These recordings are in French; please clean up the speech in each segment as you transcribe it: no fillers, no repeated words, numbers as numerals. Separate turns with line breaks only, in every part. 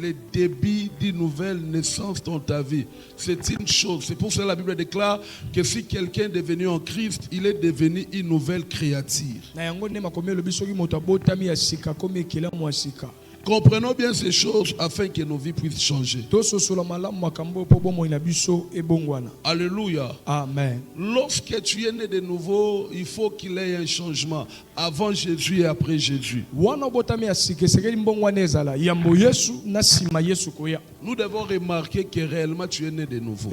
le début d'une nouvelle naissance dans ta vie. C'est une chose. C'est pour cela que la Bible déclare que si quelqu'un est devenu en Christ, il est devenu une nouvelle créature. Comprenons bien ces choses afin que nos vies puissent changer. Alléluia.
Amen.
Lorsque tu es né de nouveau, il faut qu'il y ait un changement avant Jésus et après Jésus. Nous devons remarquer que réellement tu es né de nouveau.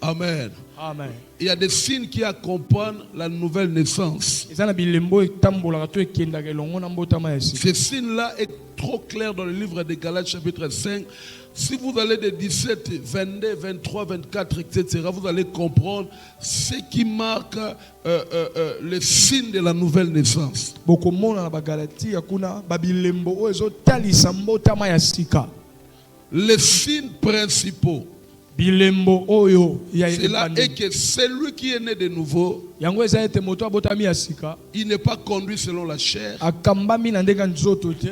Amen.
Amen.
Il y a des signes qui accompagnent la nouvelle naissance. Ce signe-là est trop clair dans le livre de Galates chapitre 5. Si vous allez de 17, 22, 23, 24, etc., vous allez comprendre ce qui marque le signe de la nouvelle naissance. Les signes principaux, c'est là et que celui qui est né de nouveau, il n'est pas conduit selon la chair,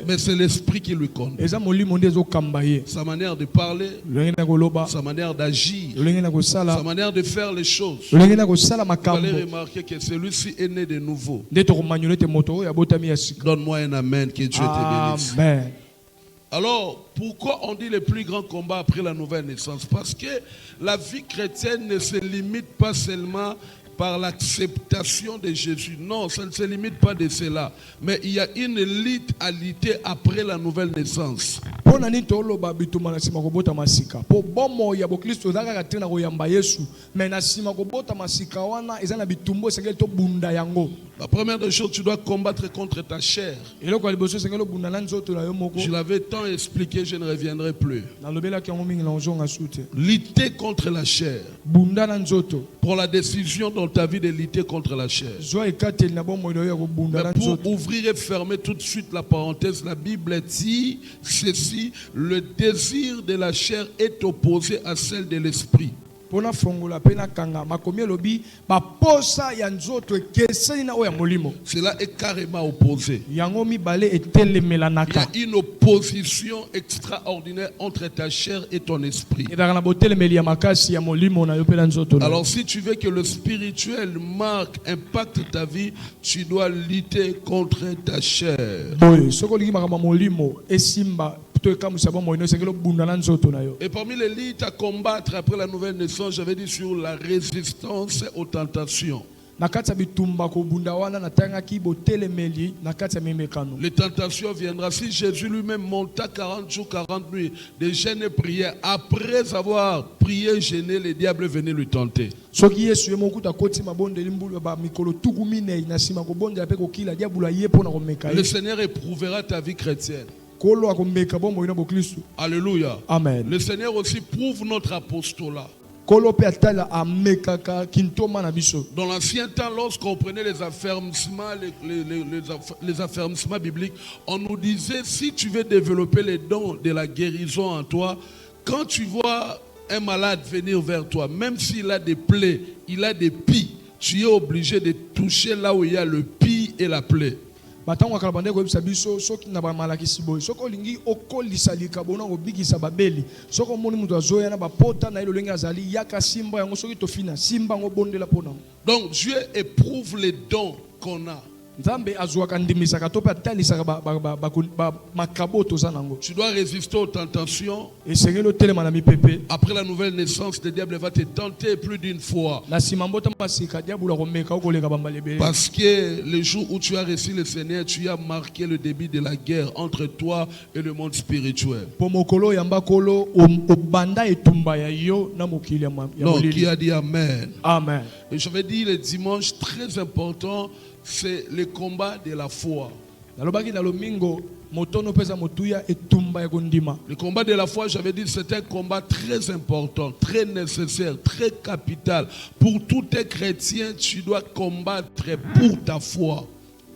mais c'est l'esprit qui lui conduit. Sa manière de parler, sa manière d'agir, sa manière de faire les choses. Vous allez remarquer que celui-ci est né de nouveau. Donne-moi un amen, que Dieu te bénisse.
Amen.
Alors, pourquoi on dit le plus grand combat après la nouvelle naissance? Parce que la vie chrétienne ne se limite pas seulement par l'acceptation de Jésus. Non, ça ne se limite pas de cela. Mais il y a une lutte à lutter après la nouvelle naissance. La première des choses, tu dois combattre contre ta chair. Je l'avais tant expliqué, je ne reviendrai plus. Lutter contre la chair. Pour la décision dans ta vie de lutter contre la chair. Mais pour ouvrir et fermer tout de suite la parenthèse, la Bible dit ceci: le désir de la chair est opposé à celle de l'esprit. Cela est carrément opposé. Il y a une opposition extraordinaire entre ta chair et ton esprit. Alors si tu veux que le spirituel marque, impacte ta vie, tu dois lutter contre ta chair. Et parmi les luttes à combattre après la nouvelle naissance, j'avais dit sur la résistance aux tentations. Les tentations viendront. Si Jésus lui-même monta 40 jours, 40 nuits de jeûne et prière, après avoir prié, jeûné, les diables venaient lui tenter. Le Seigneur éprouvera ta vie chrétienne. Alléluia.
Amen.
Le Seigneur aussi prouve notre apostolat. Dans l'ancien temps, lorsqu'on prenait les affermissements, les affermissements bibliques, on nous disait, si tu veux développer les dons de la guérison en toi, quand tu vois un malade venir vers toi, même s'il a des plaies, il a des pis, tu es obligé de toucher là où il y a le pis et la plaie. Donc Dieu éprouve les dons qu'on a. Tu dois résister aux tentations. Après la nouvelle naissance, le diable va te tenter plus d'une fois. Parce que le jour où tu as reçu le Seigneur, tu as marqué le début de la guerre entre toi et le monde spirituel. Donc, qui a dit Amen?
Amen.
Et je vais dire le dimanche, très important, c'est le combat de la foi. Le combat de la foi, j'avais dit, c'est un combat très important, très nécessaire, très capital. Pour tout un chrétien, tu dois combattre pour ta foi.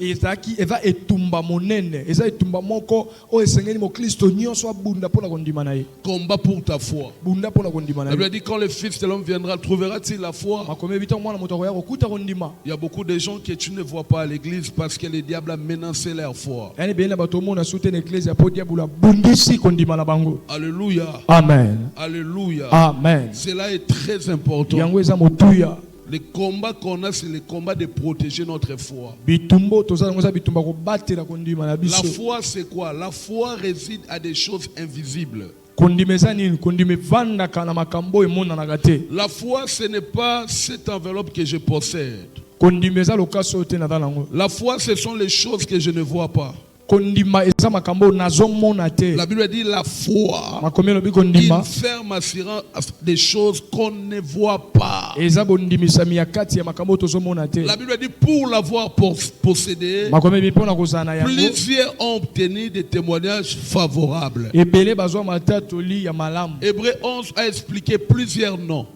ezaki eza etumba monene eza etumba moko o esengeli mo Kristo nyonso abunda pona kondima na ye.
Combat pour ta foi.
Bunda pona kondima na
La
ye.
Bible dit quand le Fils de l'homme viendra, trouvera-t-il la foi?
Makomé bito mwana moto akoya kokuta kondima.
Il y a beaucoup de gens que tu ne vois pas à l'église parce que le diable a menacé leur foi.
Yani bena bato mona soutene église ya podia bula bundisi kondima na bango.
Alléluia.
Amen.
Alléluia.
Amen.
Cela est très important.
Yango eza motuya.
Le combat qu'on a, c'est le combat de protéger notre foi.
Bitumbo toza ngoza bitumba ko batela kondima na biso.
La foi, c'est quoi? La foi réside à des choses invisibles.
Kondimeza nini? Kondime vanda kana makambo emona na gate.
La foi, ce n'est pas cette enveloppe que je possède.
Kondimeza lokaso te na dalango.
La foi, ce sont les choses que je ne vois pas.
Kondima eza makambo nazomona te.
La Bible dit la foi.
Makomelo bi kondima.
Une ferme assurance des choses qu'on ne voit pas.
Eza bondimisa miyakati ya makambo tozomona te.
La Bible dit pour l'avoir possédé,
makomelo bi pona kozana yango.
Plusieurs ont obtenu des témoignages favorables.
Ebele bazwa matatoli ya malamu.
Hébreu 11 a expliqué plusieurs noms.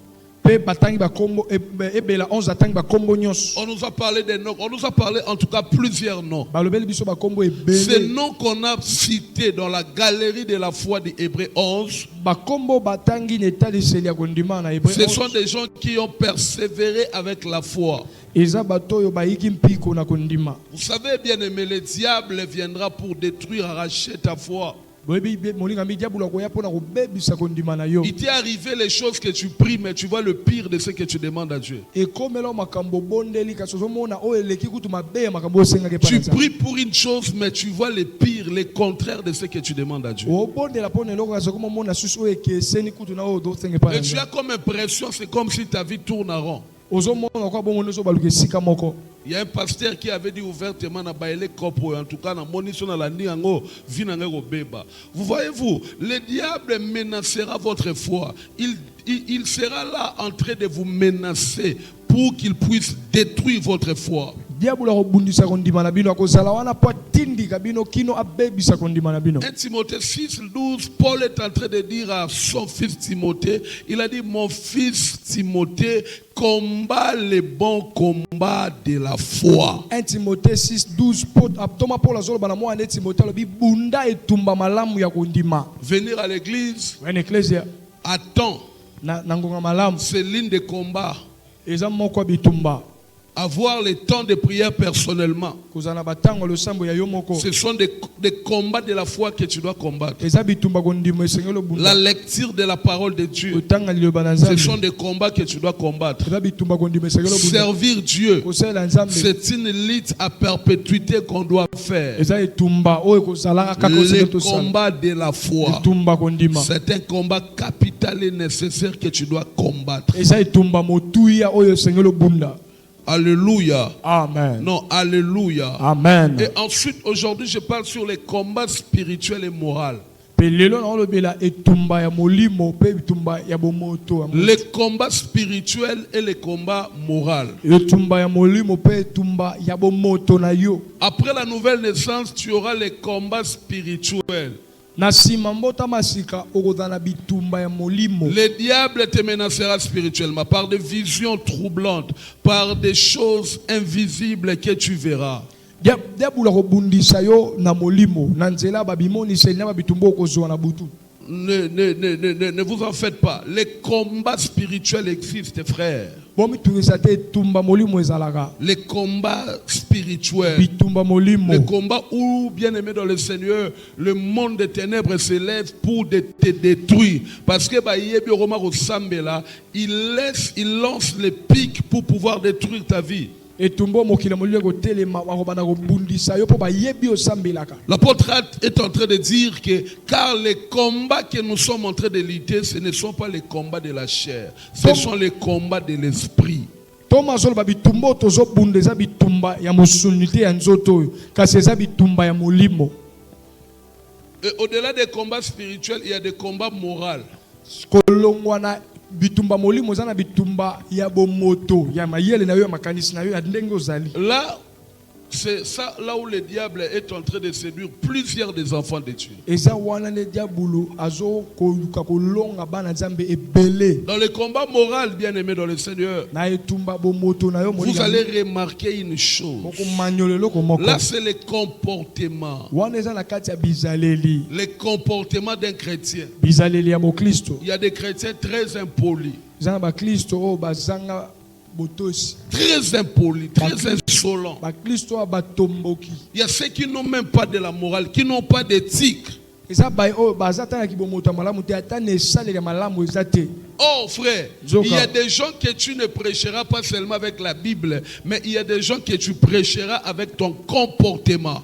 On
nous a parlé des noms, on nous a parlé en tout cas plusieurs noms. Ces noms qu'on a cités dans la galerie de la foi de Hébreu 11, ce sont des gens qui ont persévéré avec la foi. Vous savez bien aimé, le diable viendra pour détruire, arracher ta foi. Il t'est arrivé les choses que tu pries, mais tu vois le pire de ce que tu demandes à Dieu. Tu pries pour une chose, mais tu vois le pire, le contraire de ce que tu demandes à Dieu. Et tu as comme impression, c'est comme si ta vie tourne en rond. Il y a un pasteur qui avait dit ouvertement en tout cas vous voyez-vous, le diable menacera votre foi. Il sera là en train de vous menacer pour qu'il puisse détruire votre foi. 1 Timothée 6, 12, Paul est en train de dire à son fils Timothée, il a dit, mon fils Timothée, combat les bons combats de la foi.
1 Timothée 6, 12,
venir à l'église, attends, c'est l'une des combats. Avoir le temps de prière personnellement. Ce sont des combats de la foi que tu dois combattre. La lecture de la parole de Dieu. Ce sont des combats que tu dois combattre. Servir Dieu. C'est une lutte à perpétuité qu'on doit faire. Le combat de la foi. C'est un combat capital et nécessaire que tu dois combattre. Alléluia.
Amen.
Non, alléluia.
Amen.
Et ensuite, aujourd'hui, je parle sur les combats spirituels et moraux.
Les
combats spirituels et les combats moraux. Après la nouvelle naissance, tu auras les combats spirituels. Le diable te menacera spirituellement par des visions troublantes, par des choses invisibles que tu verras. Ne vous en faites pas. Les combats spirituels existent, frères. Les combats spirituels. Les combats où, bien aimé dans le Seigneur, le monde des ténèbres s'élève pour te détruire. Parce que il lance les pics pour pouvoir détruire ta vie. L'apôtre est en train de dire que car les combats que nous sommes en train de lutter, ce ne sont pas les combats de la chair, ce sont les combats de l'esprit. Et au-delà des combats spirituels, il y a des combats moraux. Là, C'est ça là où le diable est en train de séduire plusieurs des enfants de Dieu. Dans le combat moral, bien aimé dans le Seigneur, vous allez remarquer une chose. Là, c'est le comportement. Le comportement d'un chrétien. Il y a des chrétiens très impolis. Très impolis, très insolents. Il y a ceux qui n'ont même pas de la morale, qui n'ont pas d'éthique. Oh frère, il y a des gens que tu ne prêcheras pas seulement avec la Bible, mais il y a des gens que tu prêcheras avec ton comportement.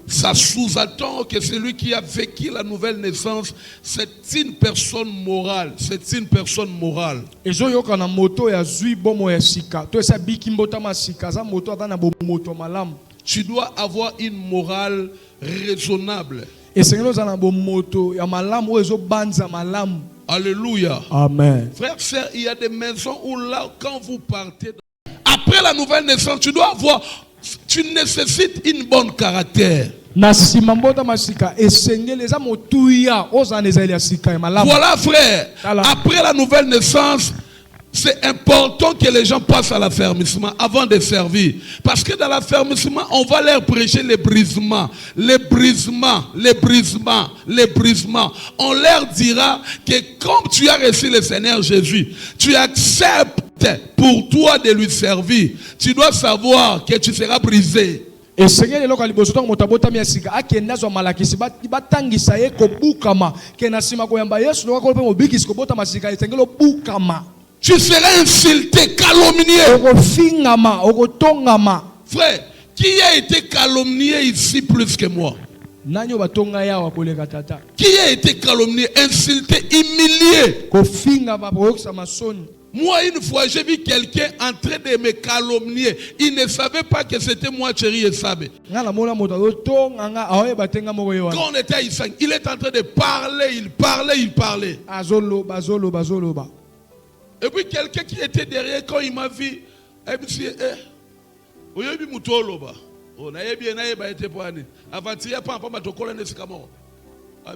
Ça sous-entend que celui qui a vécu la nouvelle naissance, c'est une personne morale. C'est une personne morale. Tu dois avoir une morale raisonnable. Alléluia.
Amen.
Frère, sœur, il y a des maisons où là, quand vous partez, après la nouvelle naissance, tu dois avoir, tu nécessites une bonne caractère. Voilà frère, après la nouvelle naissance, c'est important que les gens passent à l'affermissement avant de servir. Parce que dans l'affermissement, on va leur prêcher les brisements. Les brisements, les brisements, les brisements. On leur dira que comme tu as reçu le Seigneur Jésus, tu acceptes pour toi de lui servir. Tu dois savoir que tu seras brisé.
Et Seigneur le local liboso tango motabota miasika akenda zo malakisi batangisa ye ko bukama kena sima ko yamba Yesu lo ko pe mobikisi ko bota masika etengelo bukama.
Tu seras insulté, calomnié. Frère, qui a été calomnié ici plus que moi? Qui a été calomnié, insulté, humilié? Moi, une fois, j'ai vu quelqu'un en train de me calomnier. Il ne savait pas que c'était moi, chéri, et savait. Quand on était à Issang, il est en train de parler, il parlait. Et puis quelqu'un qui était derrière, quand il m'a vu, il me dit, on a vu Moutolo. On a bien été pour aller. Avant-hier, pas un peu de Sikamo. Ah,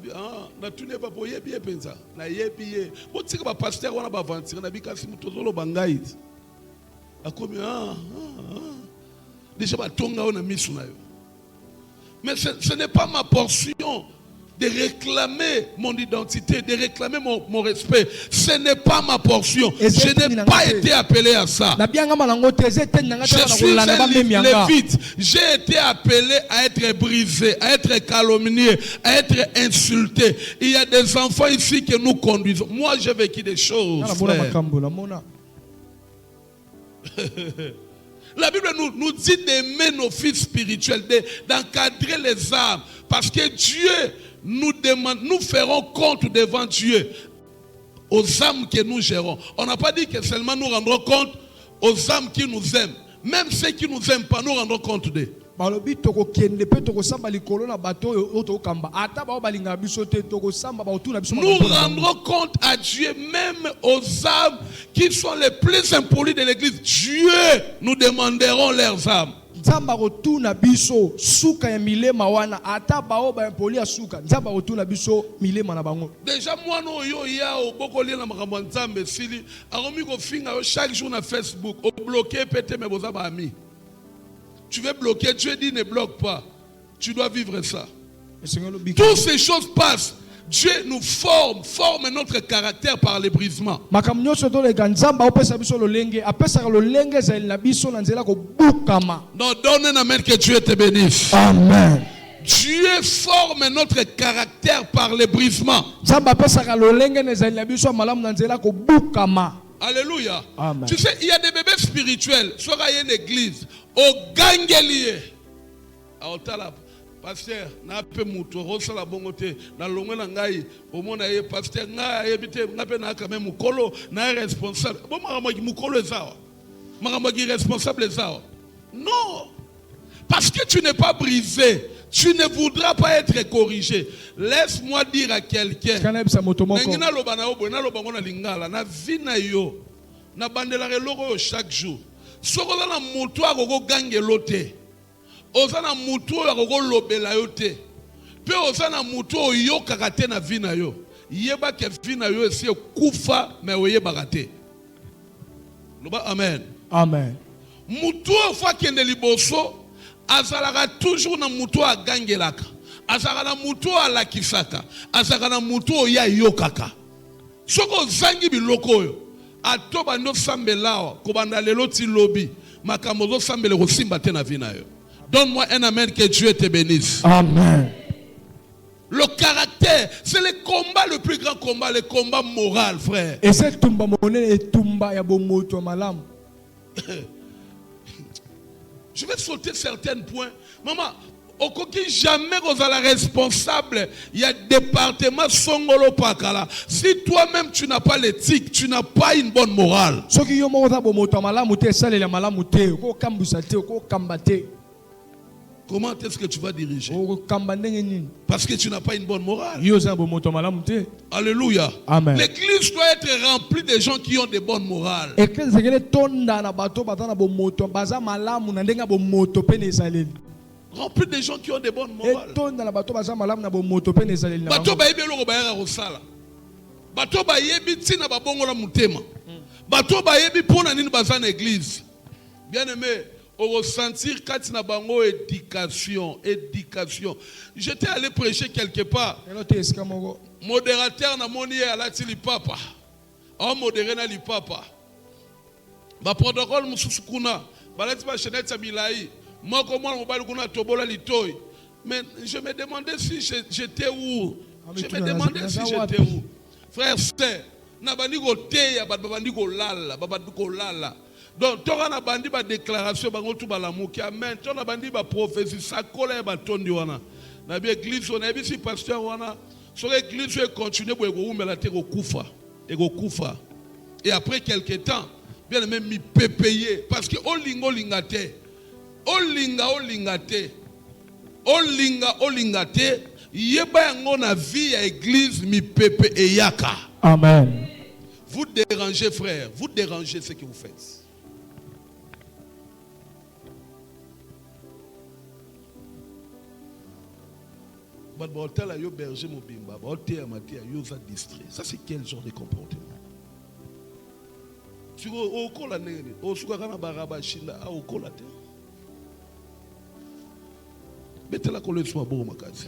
tu n'es pas pour y bien pensa. Na yebiye. Bon, tu sais que pasteur on a pas avancer. On a vu qu'à Moutolo bangaïd. A comme déjà pas tonga on a mis sur nayo. Mais ce n'est pas ma portion de réclamer mon identité, de réclamer mon respect. Ce n'est pas ma portion. Je n'ai pas été appelé à ça. Je suis un lévite. J'ai été appelé à être brisé, à être calomnié, à être insulté. Il y a des enfants ici que nous conduisons. Moi, j'ai vécu des choses. La Bible nous dit d'aimer nos fils spirituels, d'encadrer les âmes. Parce que Dieu nous demande, nous ferons compte devant Dieu aux âmes que nous gérons. On n'a pas dit que seulement nous rendrons compte aux âmes qui nous aiment. Même ceux qui ne nous aiment pas, nous rendrons compte d'eux. Nous rendrons compte à Dieu même aux âmes qui sont les plus impolies de l'église. Dieu, nous demanderons leurs âmes. Déjà moi no yo ya obokoli na makambo nzambe sili akomi ko finga chaque jour na Facebook o bloquer pété mes boza ba amis. Tu veux bloquer, Dieu dit ne bloque pas. Tu dois vivre ça. Toutes ces choses passent. Dieu nous forme notre caractère par les brisements. Donc donne un amen que Dieu te bénisse.
Amen.
Dieu forme notre caractère par les brisements. Alléluia.
Amen.
Tu sais, il y a des bébés spirituels. Soit il y a une église. Au gangelier. Pasteur, na pe muto rosa la bongote na longwe na ngai omona ye pasteur ngai ebite na pe na quand même mukolo na responsable bon makambo ki mukolo ezao makambo ki responsable ezao non, parce que tu n'es pas brisé, tu ne voudras pas être corrigé. Laisse-moi dire à quelqu'un na ngina loba na obo na loba ngona lingala na vina yo na bandela reloko chaque jour. Soko na mutu akoko gangelo te. Oza na mutu akoko lobela yo te. Pe oza na mutu oyokaka te na vie na yo. Yeba ke vie na yo esi kufa me oyebaka te. Loba amen.
Amen.
Mutu ofa kende liboso azalaka toujours na mutu agangelaka. Azalaka na mutu alakisaka. Azalaka na mutu oya yokaka. Soko zangi biloko oyo atoba ndo sambelawa kobanda lelo ti lobi makambo zo sambele ko simba te na vie na yo. Donne-moi un amen, que Dieu te bénisse.
Amen.
Le caractère, c'est le combat, le plus grand combat, le combat moral, frère.
Et c'est tumba monene et tumba ya bomoto malam.
Je vais sauter certains points. Maman, au coquille jamais vous êtes responsable. Il y a département Songolo Pakala. Si toi-même tu n'as pas l'éthique, tu n'as pas une bonne morale.
Ce qui est mort bomoto malam te sale la malam te ko kambusate ko kambate.
Comment est-ce que tu vas diriger?
Parce
que tu n'as pas une bonne morale.
Alléluia.
Amen. L'église doit être remplie de gens qui ont de bonnes morales. Remplie de gens qui ont de bonnes morales. Bato bayebi eloko bayaka kosala. Bato bayebi tina babongola mutema. Bato bayebi pona nini baza na église. Bien aimé, au ressentir quand na bango éducation. J'étais allé prêcher quelque part. Modérateur na moni alati li papa. On modéré na li papa. Ba protocole mususu kuna. Balati ba chenette milai. Moi comment mobali kuna tobola litoi. Mais je me demandais si j'étais où. Je me demandais si j'étais où. Frère, frère, na bandi ko teya bandi ko lala, babandi ko lala. Donc, tu as bandi ba déclaration bango tu balamuki amen. Tu as bandi ba prophétie ça colle ba tondi wana. Na bi église on a bi si pasteur wana. Sur l'église je continue pour la terre au kufa et au kufa. Et après quelque temps, bien même mi payer parce que olingo lingate. Olingate. Yeba yango na vie à église mi pepe et yaka.
Amen.
Vous dérangez frère, vous dérangez ce que vous faites. Ça c'est quel genre de comportement? Tu au kola nene, au sukakana baraba shinda, au kola te. Mettez la colère sur ma makazi.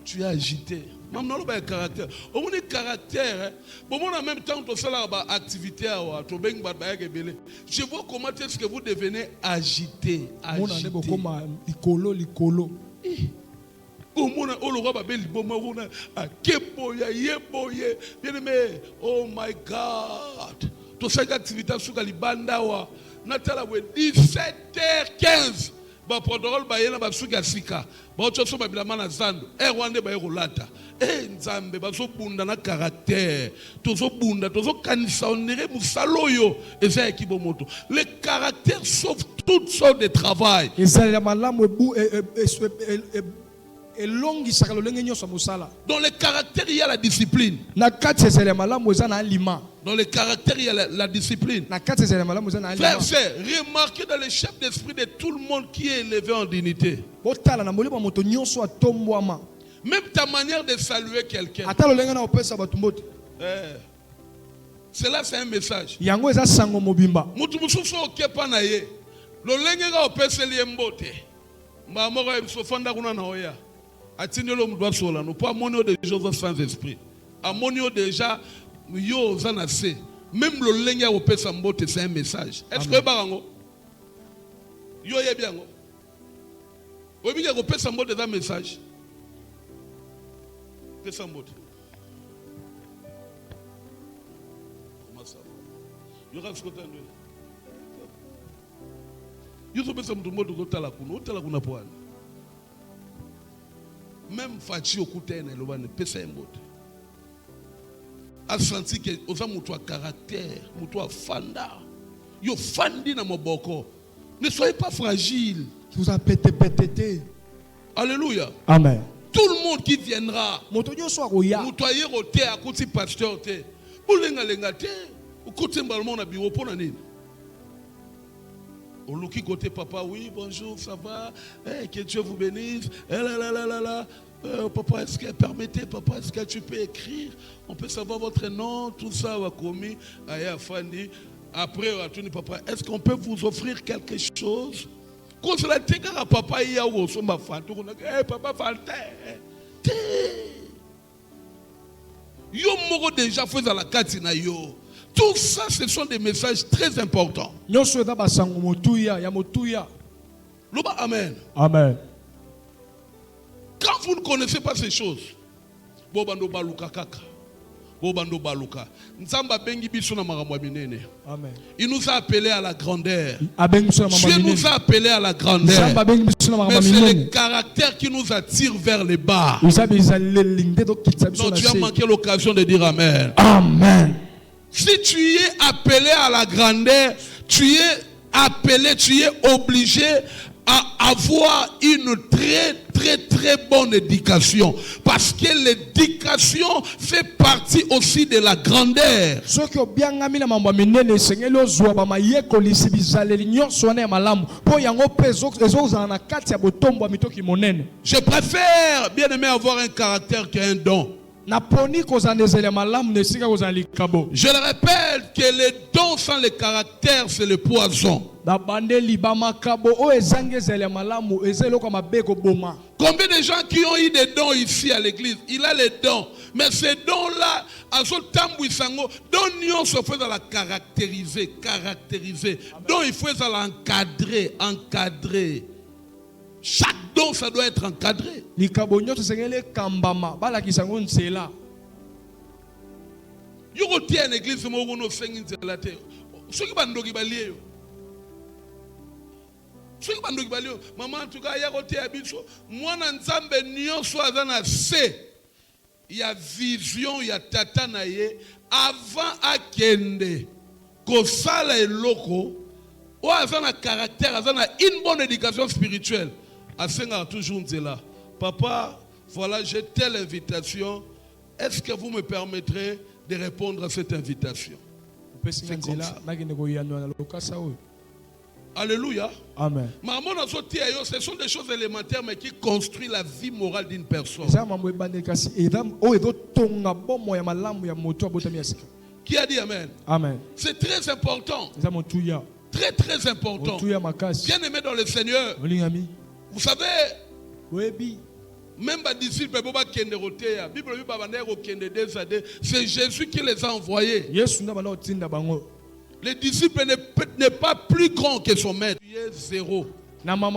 Tu es agité. Même dans le caractère. Au moins caractère, bon en même temps tout ça là activité à to beng ba belé. Je vois comment est-ce que vous devenez agité. Licolo. Au moins on le voit ba beli bon na akeboya yeboye. Bien aimé, oh my God. Tout ça activité sur libanda wa natala we 17h15. Ba protocole ba yena ba suka sika ba otso ba bilama na zando rwanda ba yolata nzambe ba zo bunda na caractère tozo bunda tozo kanisa onere musaloyo eza ekibo moto le caractère sauve toutes sortes de travail
ezala malamu
dans le caractère il y a la discipline. Dans le caractère il y a la discipline. Frère, c'est remarquez dans le chef d'esprit de tout le monde qui est élevé en dignité. Même ta manière de saluer quelqu'un. Cela c'est un message. Atinelo mdoa sola, nous pas monio des choses sans esprit. Amonio déjà, yo zanase. Même le lenga au pesa mbote, c'est un message. Est-ce que barango? Yo ye bien. Ou bien au pesa mbote, c'est un message. Pesa mbote. Comment ça va? Yo reste content de. Yo so pesa mbote ko tala kuna poal. Même Fachi Okutene, le pesa mbote. A senti que oza mutu a caractère, mutu a fanda. Yo fandi na moboko. Ne soyez pas fragile.
Vous a pété.
Alléluia.
Amen.
Tout le monde qui viendra.
moto nyonso akoya
Mutoye roté à côté pasteur té. Boulenga lenga té. Au côté balmon na bureau pour nani. Au luki côté papa, oui, bonjour, ça va? Que Dieu vous bénisse. Papa, est-ce que permettez, papa, est-ce que tu peux écrire? On peut savoir votre nom, tout ça va commis. Aya Fandi. Après, papa, est-ce qu'on peut vous offrir quelque chose? Quand cela t'est papa, il y a où son papa, yo moro déjà fait à la katina yo. Tout ça, ce sont des messages très importants.
nyonso eza basango motuya ya motuya.
Loba, amen.
Amen.
Quand vous ne connaissez pas ces choses, bobando baluka kaka, bobando baluka. Nzamba bengi biso na makambo minene.
Amen.
Il nous a appelés à la grandeur.
Dieu
Dieu nous a appelés à la grandeur. Mais c'est le caractère qui nous attire vers les bas. Donc tu as manqué l'occasion de dire amen.
Amen.
Si tu es appelé à la grandeur, tu es appelé, tu es obligé à avoir une très bonne éducation. Parce que l'éducation fait partie aussi de la grandeur. Je préfère, bien aimé, avoir un caractère qu'un don. Je le répète que les dons sans le caractère, c'est le poison. Combien de gens qui ont eu des dons ici à l'église? Il a les dons. Mais ces dons-là, dont il faut la caractériser. Donc il faut encadrer. Chaque don, ça doit être encadré. Yo retiens une église, maman, en tout cas, il y a moi, Nzambe, il y a vision, il y a tata naye, avant à kende, kosala et loko, ou avant un caractère, avant une bonne éducation spirituelle. Asenga toujours là. Papa, voilà, j'ai telle invitation. Est-ce que vous me permettrez de répondre à cette invitation? C'est comme ça. Alléluia.
Amen.
Ce sont des choses élémentaires mais qui construisent la vie morale d'une personne. Qui a dit amen?
Amen.
C'est très important. Très important. Bien aimé dans le Seigneur. Vous savez, même les disciples, c'est Jésus qui les a envoyés. Les disciples n'est pas plus grand que son maître. Il est zéro. Papa,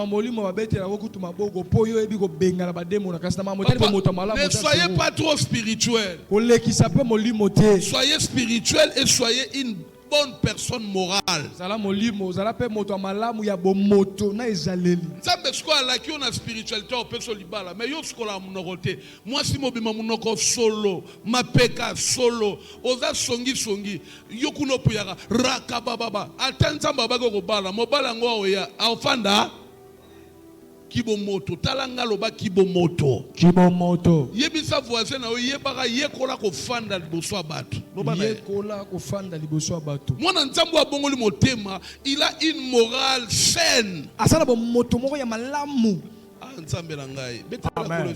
ne soyez pas trop spirituel. Soyez spirituel et soyez une bonne personne morale. Spiritualité mais moi si monoko solo mapeka solo oza songi yokuno puyaka rakababa atanza babako kobala mobala ngo ya afanda kibomoto talanga loba kibomoto yebisa voisin na yebaka yekola kofanda liboso abatu mwana nzambo abongoli motema, il a une morale saine. Amen.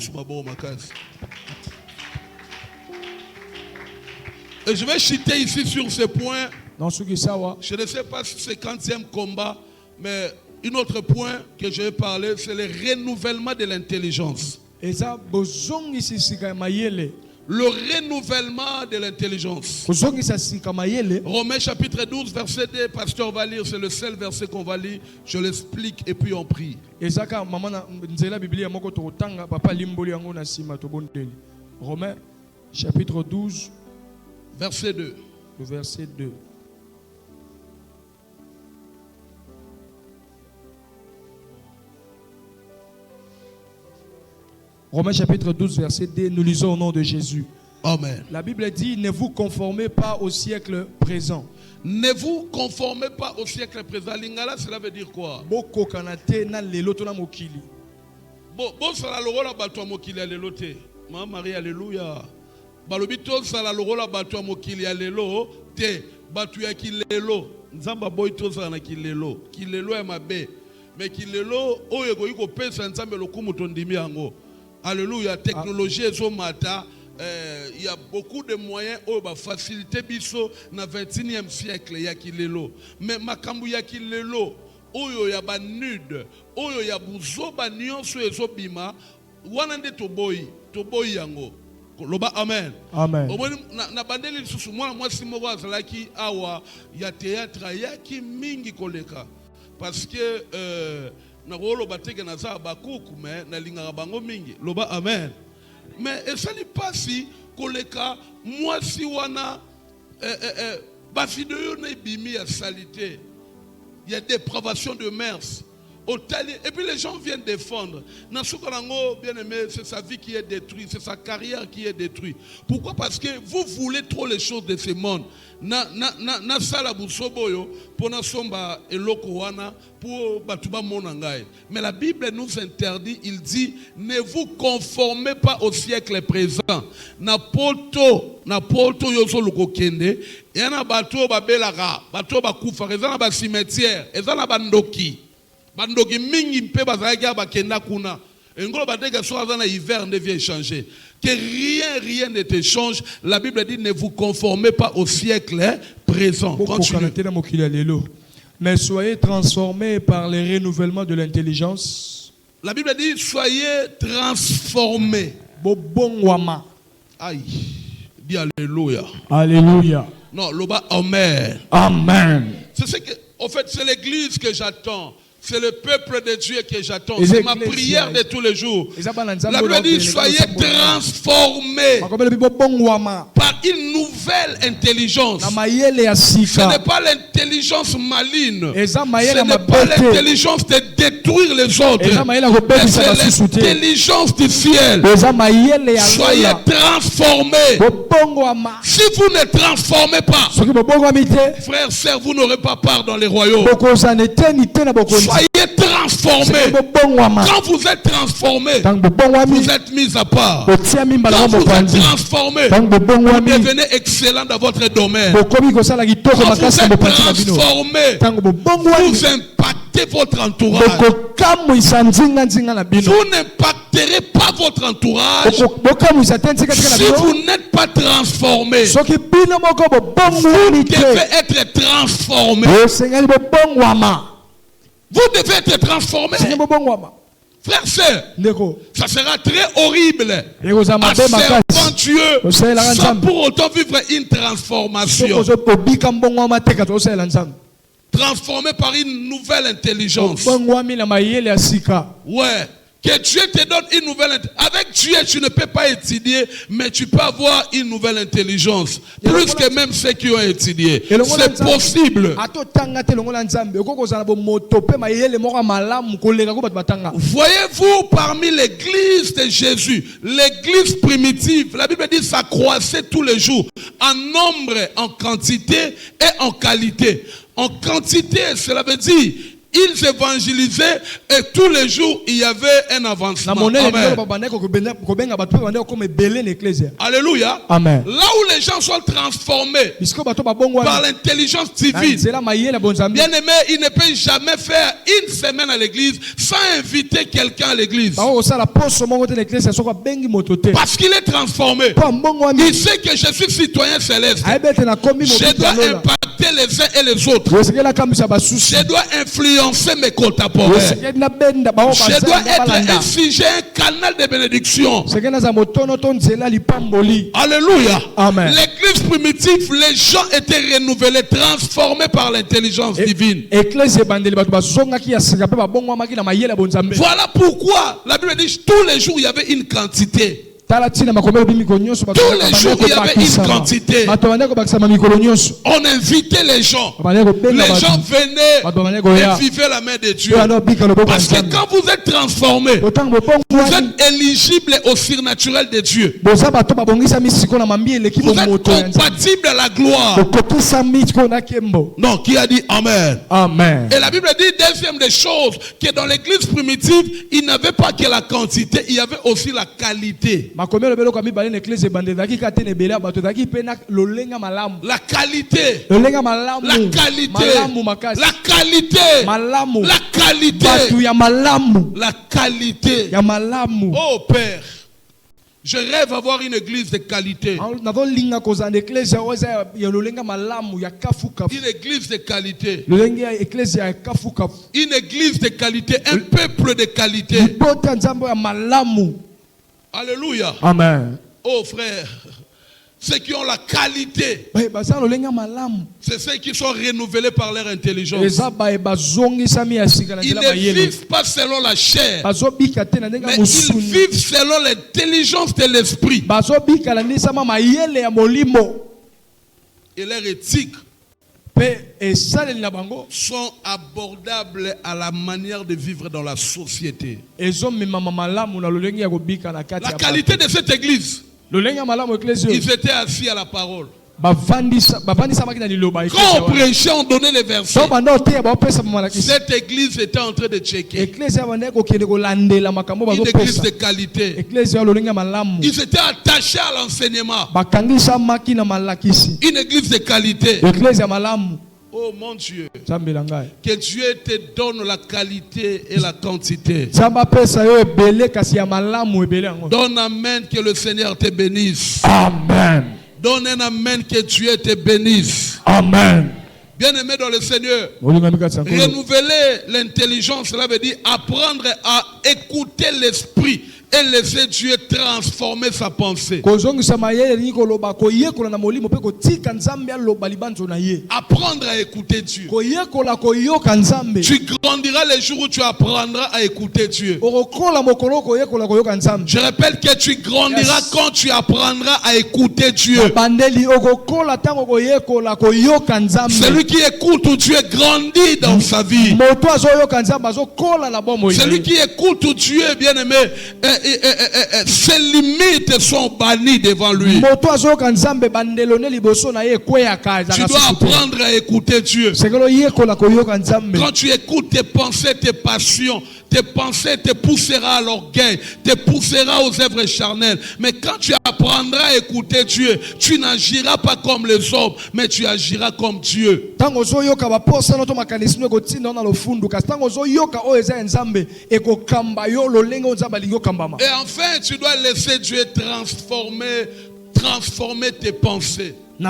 Et je vais chuter ici sur ce point. Je ne sais pas si c'est 50e combat, mais un autre point que je vais parler, c'est le renouvellement de l'intelligence. Le renouvellement de l'intelligence. Romains chapitre 12, verset 2, pasteur va lire, c'est le seul verset qu'on va lire. Je l'explique et puis on prie.
Romains chapitre 12,
verset 2.
Le verset 2. Romains chapitre 12, verset 2, nous lisons au nom de Jésus.
Amen.
La Bible dit, ne vous conformez pas au siècle présent.
Ne vous conformez pas au siècle présent. Lingala, cela veut dire quoi? Bon, ça la logola bato mokili alelo te. Maman Marie, alléluia. Balobi to ça la logola bato mokili alelo te. Bato ya kilelo. Nzamba boy to ça na kilelo. Kilelo ya mabe. Mais kilelo oyo ko yiko pesa nzambe lokumu tondimi yango. Alléluia. Technologie ezo mata. Il y a beaucoup de moyens pour faciliter biso na 21e siècle ya kilelo. Mais makambu ya kilelo oyo ya ba nude, oyo ya buzoba nyonso ezobima wana nde toboyi yango. Loba amen.
Amen.
Na bandeli lisusu mwana mwasi moko azalaki awa ya théâtre yaki mingi koleka parce que na koloba teke na za bakuku mais na lingaka bango mingi. Loba amen. Mais esali pasi koleka mwasi wana ba vidéo na bimi ya salité. Il y a dépravation de mœurs. Et puis les gens viennent défendre. Nasukarango, bien aimé, c'est sa vie qui est détruite, c'est sa carrière qui est détruite. Pourquoi? Parce que vous voulez trop les choses de ce monde. Na sala busoboyo pour na somba eloko wana pour batuba monangai. Mais la Bible nous interdit, il dit ne vous conformez pas au siècle présent. Na poto yoso loko kende, yana bato babelaka, bato bakufa, ezana ba cimetière, ezana bandoki. Bandoki mingi mpe bazalaki bakenda kuna. Engolo bateka so azana hiver ne vient changer. Que rien ne te change. La Bible dit ne vous conformez pas au siècle présent. Continue.
Mais soyez transformés par le renouvellement de l'intelligence.
La Bible dit soyez transformés.
Aïe.
Dis alléluia.
Alléluia.
Non, loba amen.
Amen.
C'est ce que, en fait, c'est l'église que j'attends. C'est le peuple de Dieu que j'attends. C'est ma prière de tous les jours. La Bible dit soyez transformés par une nouvelle intelligence. Ce n'est pas l'intelligence maligne. Ce n'est pas l'intelligence de détruire les autres. Mais c'est l'intelligence du ciel. Soyez transformés. Si vous ne transformez pas, frères, sœurs, vous n'aurez pas part dans les royaumes. Soyez transformés. Quand vous êtes transformés, vous êtes mis à part. Quand vous êtes transformés, vous devenez excellent dans votre domaine. Quand vous êtes transformés, vous impactez votre entourage. Vous n'impacterez pas votre entourage si vous n'êtes pas transformé. Vous devez être transformé. Vous devez être transformé. Frère, sœur, ça sera très horrible, serpentueux, sans pour autant vivre une transformation. Transformé par une nouvelle intelligence. Ouais. Que Dieu te donne une nouvelle intelligence. Avec Dieu, tu ne peux pas étudier, mais tu peux avoir une nouvelle intelligence. Plus que même ceux qui ont étudié. C'est possible. Voyez-vous, parmi l'église de Jésus, l'église primitive, la Bible dit ça croissait tous les jours, en nombre, en quantité et en qualité. En quantité, cela veut dire ils évangélisaient et tous les jours il y avait un avancement. Amen. Alléluia.
Amen.
Là où les gens sont transformés par l'intelligence divine, bien aimé, il ne peut jamais faire une semaine à l'église sans inviter quelqu'un à l'église. Parce qu'il est transformé. Il sait que je suis citoyen céleste. Je dois impacter les uns et les autres. Je dois influencer mes contemporains. Je dois être un sujet, un canal de bénédiction. Alléluia.
Amen.
L'église primitive, les gens étaient renouvelés, transformés par l'intelligence divine. Voilà pourquoi la Bible dit tous les jours il y avait une quantité. Tous les jours, il y avait une quantité. On invitait les gens. Les gens venaient et vivaient la main de Dieu. Parce que quand vous êtes transformé, vous êtes éligible au surnaturel de Dieu. Vous êtes compatible à la gloire. Non, qui a dit Amen.
Amen.
Et la Bible dit, deuxième des choses, que dans l'église primitive, il n'avait pas que la quantité, il y avait aussi la qualité. La qualité. La qualité. La qualité. La qualité. La qualité. Oh Père, je rêve d'avoir une église de qualité. Une église de qualité. Une église de qualité. Un peuple de qualité. Alléluia.
Amen.
Oh frère, ceux qui ont la qualité, c'est ceux qui sont renouvelés par leur intelligence. Ils ne vivent pas selon la chair, mais ils vivent selon l'intelligence de l'esprit. Et leur éthique sont abordables à la manière de vivre dans la société. La qualité de cette église, ils étaient assis à la parole. Quand on prêchait, on donnait les versets. Cette église était en train de checker. Une église de qualité. Ils étaient attachés à l'enseignement. Une église de qualité. Oh mon Dieu, que Dieu te donne la qualité et la quantité. Donne amen, que le Seigneur te bénisse.
Amen.
Donne un amen, que Dieu te bénisse.
Amen.
Bien-aimé dans le Seigneur, renouveler l'intelligence, cela veut dire apprendre à écouter l'esprit et laisser Dieu transformer sa pensée. Apprendre à écouter Dieu. Tu grandiras les jours où tu apprendras à écouter Dieu. Je rappelle que tu grandiras quand tu apprendras à écouter Dieu. Celui qui écoute Dieu grandit dans sa vie. Celui qui écoute Dieu, bien aimé, ses limites sont bannies devant lui. Tu dois apprendre à écouter Dieu. Quand tu écoutes tes pensées, tes passions, tes pensées te poussera à l'orgueil, te poussera aux œuvres charnelles. Mais quand tu apprendras à écouter Dieu, tu n'agiras pas comme les hommes, mais tu agiras comme Dieu. Et enfin, tu dois laisser Dieu transformer tes pensées. Les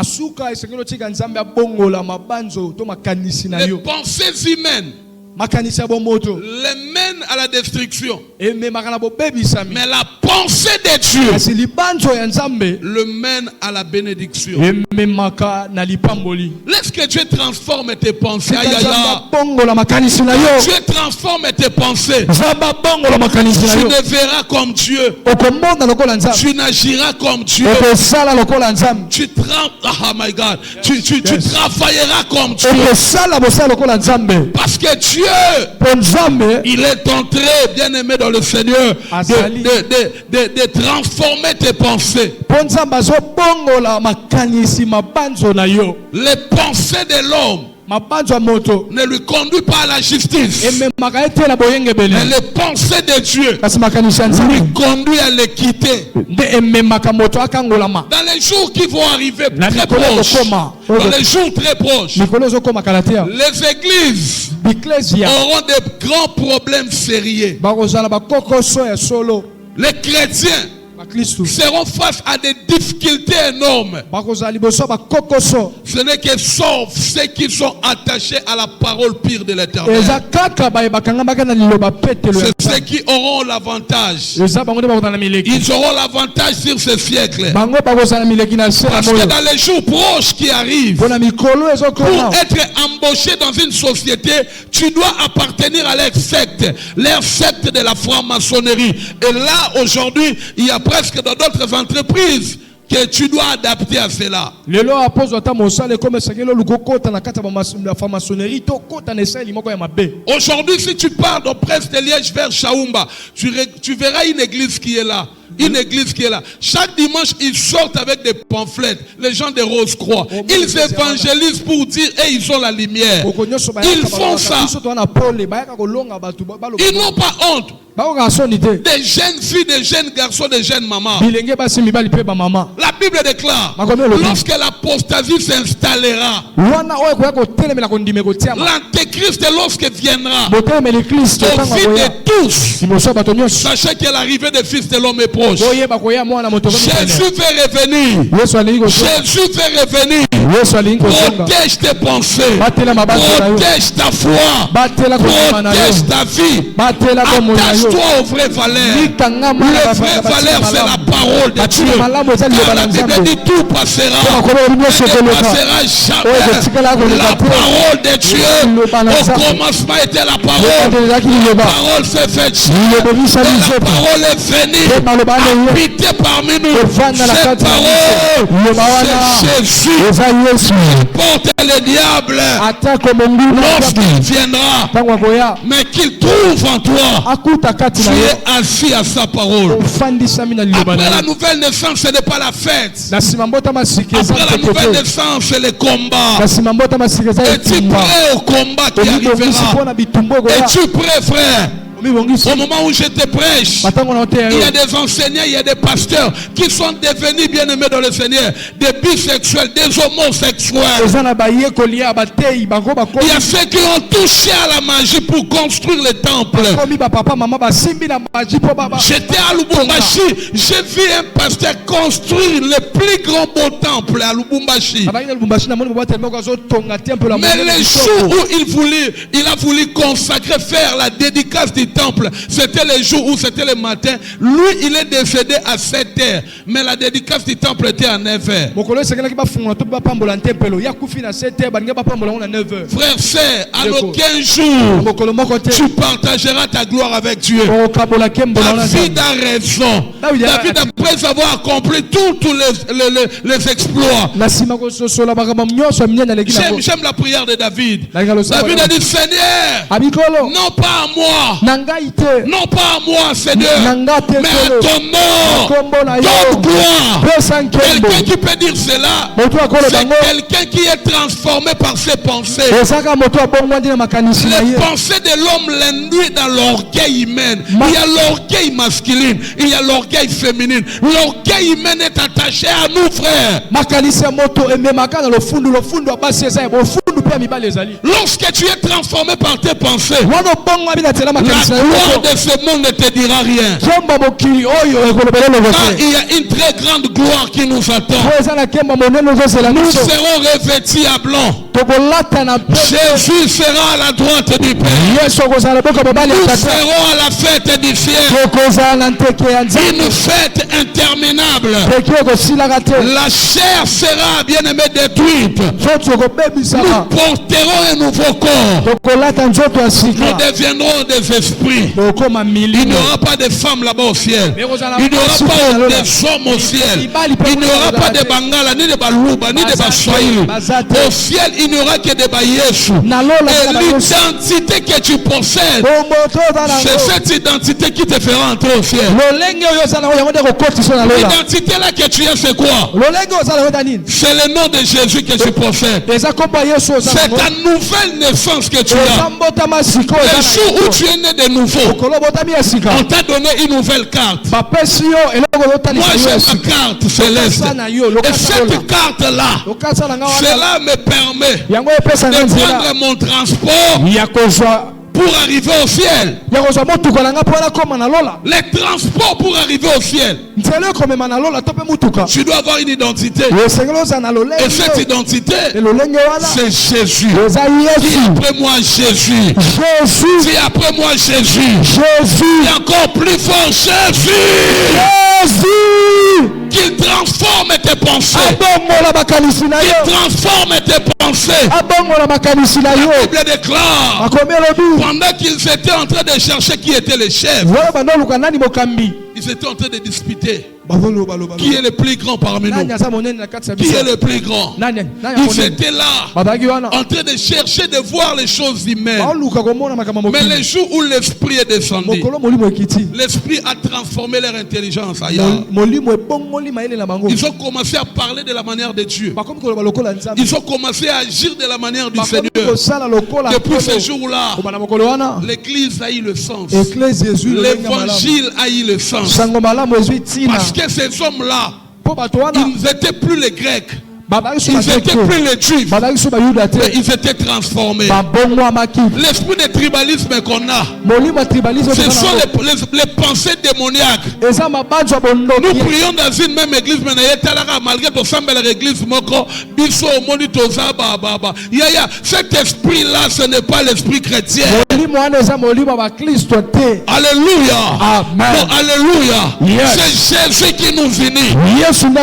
pensées humaines les mènent à la destruction. Mais la pensée de Dieu le mène à la bénédiction. Laisse que Dieu transforme tes pensées. Dieu transforme tes pensées. Tu ne verras comme Dieu. Tu n'agiras comme Dieu. Tu travailleras comme Dieu. Parce que Dieu, il est entré, bien aimé dans le Seigneur, de transformer tes pensées. Les pensées de l'homme ne lui conduit pas à la justice. Mais les pensées de Dieu lui conduit à l'équité. Dans les jours qui vont arriver très proches, dans les jours très proches, les églises auront des grands problèmes sérieux. Les chrétiens seront face à des difficultés énormes. Ce n'est que sauf ceux qui sont attachés à la parole pure de l'Éternel. C'est ceux qui auront l'avantage. Ils auront l'avantage sur ce siècle. Parce que dans les jours proches qui arrivent, pour être embauché dans une société, tu dois appartenir à leur secte de la franc-maçonnerie. Et là, aujourd'hui, il y a presque dans d'autres entreprises que tu dois adapter à cela. Aujourd'hui, si tu pars de Presse de Liège vers Chaoumba, tu verras une église qui est là. Une église qui est là. Chaque dimanche, ils sortent avec des pamphlets. Les gens de Rose-Croix. Ils évangélisent pour dire, et ils ont la lumière. Ils font ça. Ils n'ont pas honte. Des jeunes filles, des jeunes garçons, des jeunes mamans. La Bible déclare, lorsque l'apostasie s'installera, l'antéchrist, lorsque viendra, au fil de tous, sachez que l'arrivée des fils de l'homme est proche. Jésus fait revenir. Jésus fait revenir. Protège tes pensées. Protège ta foi. Protège ta vie. Attache-toi aux vraies valeurs. Les vraies valeurs, c'est la parole de Dieu. Car la Bible dit tout passera. Ne passera jamais. La parole de Dieu. Au commencement était la parole. La parole s'est faite chair. La parole est venue. Habiter parmi nous. Cette parole, c'est Jésus qui porte le diable lorsqu'il viendra, mais qu'il trouve en toi. Tu es assis à sa parole. Après la nouvelle naissance, ce n'est pas la fête. Après la nouvelle naissance, c'est le combat. Es-tu prêt au combat qui arrivera? Es-tu prêt, frère? Au moment où je te prêche, il y a des enseignants, il y a des pasteurs qui sont devenus bien-aimés dans le Seigneur, des bisexuels, des homosexuels. Il y a ceux qui ont touché à la magie pour construire le temple. J'étais à Lubumbashi, j'ai vu un pasteur construire le plus grand beau temple à Lubumbashi. Mais le jour où il a voulu consacrer, faire la dédicace du temple, c'était le jour où c'était le matin. Lui, il est décédé à 7h, mais la dédicace du temple était à 9h. Frère, sœur, à aucun jour tu partageras ta gloire avec Dieu. David a raison. David, après avoir accompli tous les exploits, j'aime la prière de David. David a dit, Seigneur, non pas à moi, non pas à moi, Seigneur, mais à ton nom, donne gloire. Quelqu'un qui peut dire cela, c'est quelqu'un qui est transformé par ses pensées. Les pensées de l'homme l'induit dans l'orgueil humain. Il y a l'orgueil masculin, il y a l'orgueil féminin. L'orgueil humain est attaché à nous, frères. Lorsque tu es transformé par tes pensées, la gloire de ce monde ne te dira rien. Car il y a une très grande gloire qui nous attend. Nous serons revêtis à blanc. Jésus sera à la droite du Père. Nous serons à la fête du ciel. Une fête interminable. La chair sera bien aimée détruite. Nous porterons un nouveau corps. Nous deviendrons des esprits. Il n'y aura pas de femmes là-bas au ciel. Il n'y aura pas des hommes au ciel. Il n'y aura pas de Bangala, ni de Baluba, ni de Baswahili. Au ciel, il n'y aura que des Bayesu. Et l'identité que tu possèdes, c'est cette identité qui te fera entrer au ciel. L'identité là que tu es, c'est quoi? C'est le nom de Jésus que tu possèdes. C'est ta nouvelle naissance que tu as. Le jour où tu es né de nouveau, on t'a donné une nouvelle carte. Moi j'ai ma carte céleste. Et cette carte-là, cela me permet de prendre mon transport pour arriver au ciel. Les transports pour arriver au ciel. Tu dois avoir une identité. Et cette identité, c'est Jésus. Dis après moi Jésus. Dis après moi Jésus. Et encore plus fort Jésus. Qu'il transforme tes pensées. Qu'il transforme tes pensées. La Bible déclare, pendant qu'ils étaient en train de chercher qui était le chef, ils étaient en train de discuter. Qui est le plus grand parmi nous? Qui est le plus grand? Ils étaient là, en train de chercher de voir les choses humaines. Mais le jour où l'esprit est descendu, l'esprit a transformé leur intelligence ailleurs. Ils ont commencé à parler de la manière de Dieu. Ils ont commencé à agir de la manière du Seigneur. Depuis ce jour-là, l'église a eu le sens. L'évangile a eu le sens. Parce que ces hommes-là, ils n'étaient plus les Grecs. Ils n'étaient plus les Juifs, mais ils étaient transformés. L'esprit de tribalisme qu'on a, ce sont les pensées démoniaques. Nous prions dans une même église, mais malgré tout ça, l'église cet esprit-là, ce n'est pas l'esprit chrétien. Alléluia. Non, alléluia. C'est Jésus qui nous unit.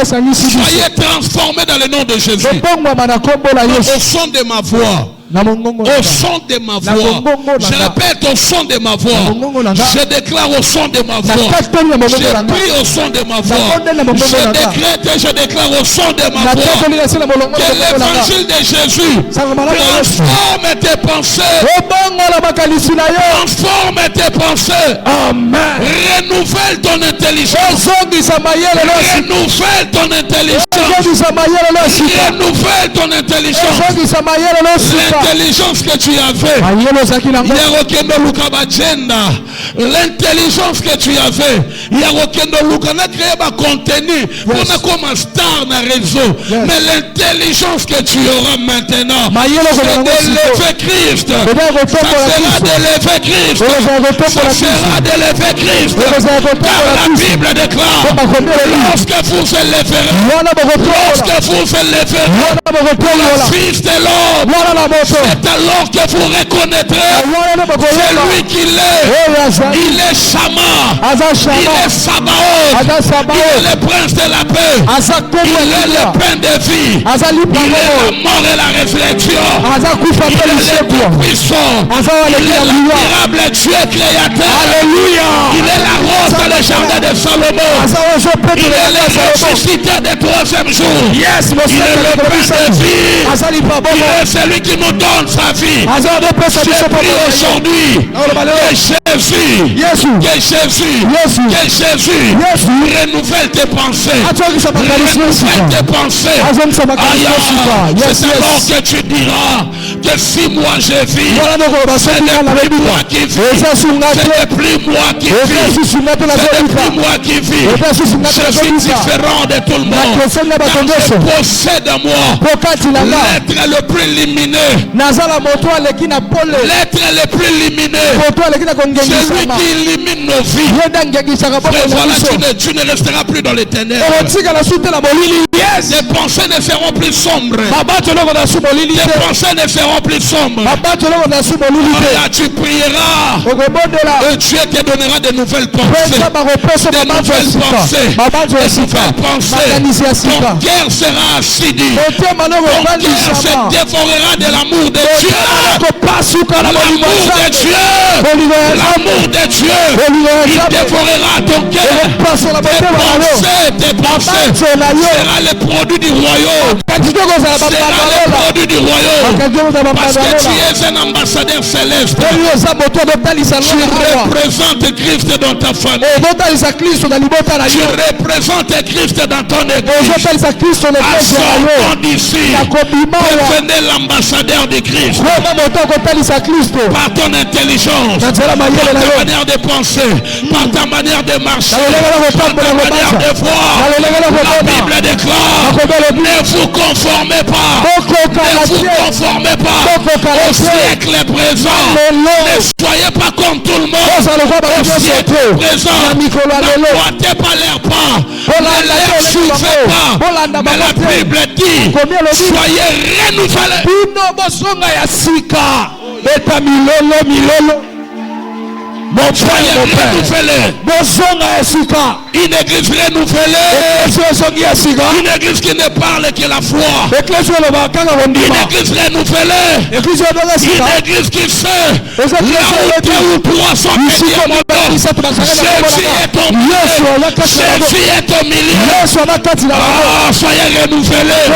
Soyez transformés dans le nom de Jésus. Au son de ma voix. Au son de ma voix. Je répète, au son de ma voix. Je déclare au son de ma voix. Je prie au son de ma voix. Je décrète et je déclare au son de ma voix que l'évangile de Jésus transforme tes pensées. Transforme tes pensées. Amen. Renouvelle ton intelligence. Renouvelle ton intelligence. Renouvelle ton intelligence. L'intelligence que tu avais, l'intelligence que tu avais, il y a aucun créé un contenu pour comme un star dans le réseau. Mais l'intelligence que tu auras maintenant, c'est de l'élever Christ. Ça sera de l'élever Christ. Ça sera de l'élever Christ. Car la Bible déclare, lorsque vous élèverez, le Fils de l'homme, c'est alors que vous reconnaîtrez celui qu'il est. Il est Shama, il est Sabaoth, il est le prince de la paix, il est le pain de vie, il est la mort et la résurrection, il est le tout-puissant, il est l'admirable Dieu créateur, il est la rose dans le jardin de Salomon, il est le ressuscité du troisième jour, il est le pain de vie, il est celui qui nous donne sa vie. Je prie aujourd'hui que Jésus renouvelle tes pensées. Renouvelle tes pensées. C'est alors que tu diras que si moi je vis, ce n'est plus moi qui vis. Ce n'est plus moi qui vis. Ce n'est plus moi qui vis. Je suis différent de tout le monde. Car je possède en moi l'être le plus lumineux. L'être le plus lumineux. Celui qui illumine nos vies. Frère, voilà, tu ne resteras plus dans les ténèbres. Tes pensées ne seront plus sombres. Tes pensées ne seront plus sombres. Là, tu prieras. Et Dieu te donnera de nouvelles pensées. De nouvelles pensées. Ton cœur sera assidue. Ton cœur se dévorera de l'amour de Dieu. L'amour de Dieu, il dévorera ton cœur. Tes pensées sera le produit du royaume. Sera le produit du royaume. Parce que tu es un ambassadeur céleste. Tu représentes Christ dans ta famille. Tu représentes Christ dans ton église. Assortons d'ici. Devenez l'ambassadeur de Christ. Par ton intelligence, par ta manière de penser, par ta manière de marcher, par ta manière de voir. La Bible déclare, ne vous conformez pas au siècle présent. Ne soyez pas comme tout le monde. Au siècle présent, n'emboîtez pas l'air pas, ne l'air suivez pas. Mais la Bible dit, soyez renouvelés. Mon frère renouvelé. Une église renouvelée. Une église qui ne parle que la foi. Une église renouvelée. Une église qui sait là où deux ou trois sont médias Jésus est au milieu. Jésus est au milieu. Ah, soyez renouvelés.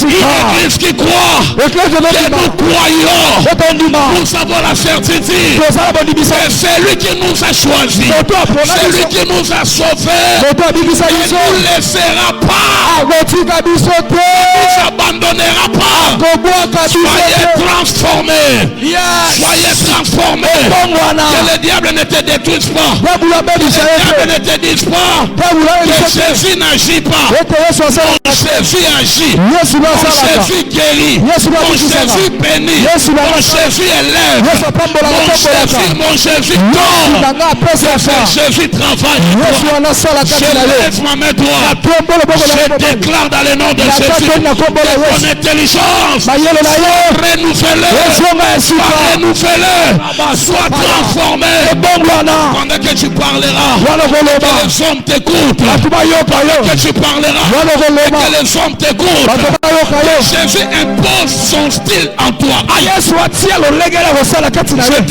Une église qui croit. Que nous croyons. Nous avons la certitude. Et c'est lui qui nous a choisis. C'est lui qui nous a sauvés. Il ne nous laissera pas. Il ne nous abandonnera pas. Soyez transformés. Soyez transformés. Que le diable ne te détruise pas. Que le diable ne te dise pas que Jésus n'agit pas. Mon Jésus agit. Mon Jésus guérit. Mon Jésus bénit. Mon Jésus élève. Mon Jésus donne. Jésus travaille. Je lève ma main droite. Je déclare dans le nom de Jésus que ton intelligence soit renouvelée. Sois transformé. Pendant que tu parleras, que les hommes t'écoutent. Pendant que tu parleras, que les hommes t'écoutent. Jésus impose son style en toi. J'étais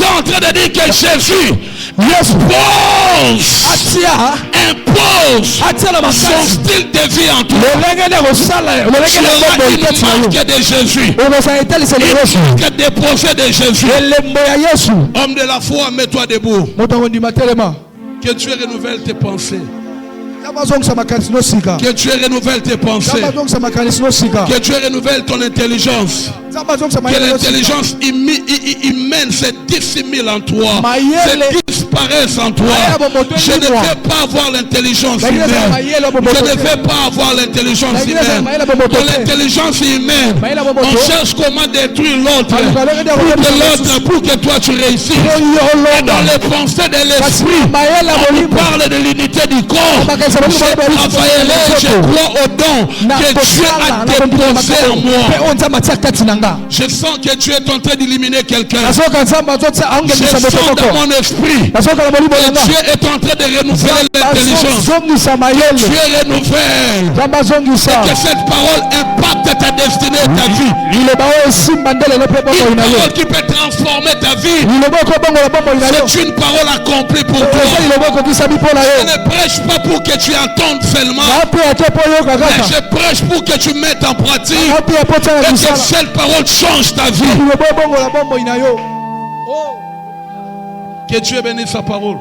en train de dire que Jésus impose son style de vie en toi. Tu auras une marque de Jésus. Une marque déposée de Jésus. Homme de la foi, mets-toi debout. Que Dieu renouvelle tes pensées. Que Dieu renouvelle tes pensées. Que Dieu renouvelle ton intelligence. Que l'intelligence humaine se dissimule en toi. Se disparaisse en toi. Je ne vais pas avoir l'intelligence humaine. Je ne vais pas avoir l'intelligence humaine. Dans l'intelligence humaine, on cherche comment détruire l'autre. Pour que toi tu réussisses. Et dans les pensées de l'esprit, on parle de l'unité du corps. Je crois au don que Dieu a déposé en moi. Je sens que Dieu est en train d'illuminer quelqu'un. Je sens dans mon esprit que Dieu est en train de renouveler l'intelligence. Dieu renouvelle. Et que cette parole impacte ta destinée et ta vie. Une parole qui peut transformer ta vie. C'est une parole accomplie pour toi. Je ne prêche pas pour que tu entendes seulement. Mais je prêche pour que tu mettes en pratique. Et que cette parole change ta vie. Que Dieu bénisse sa parole.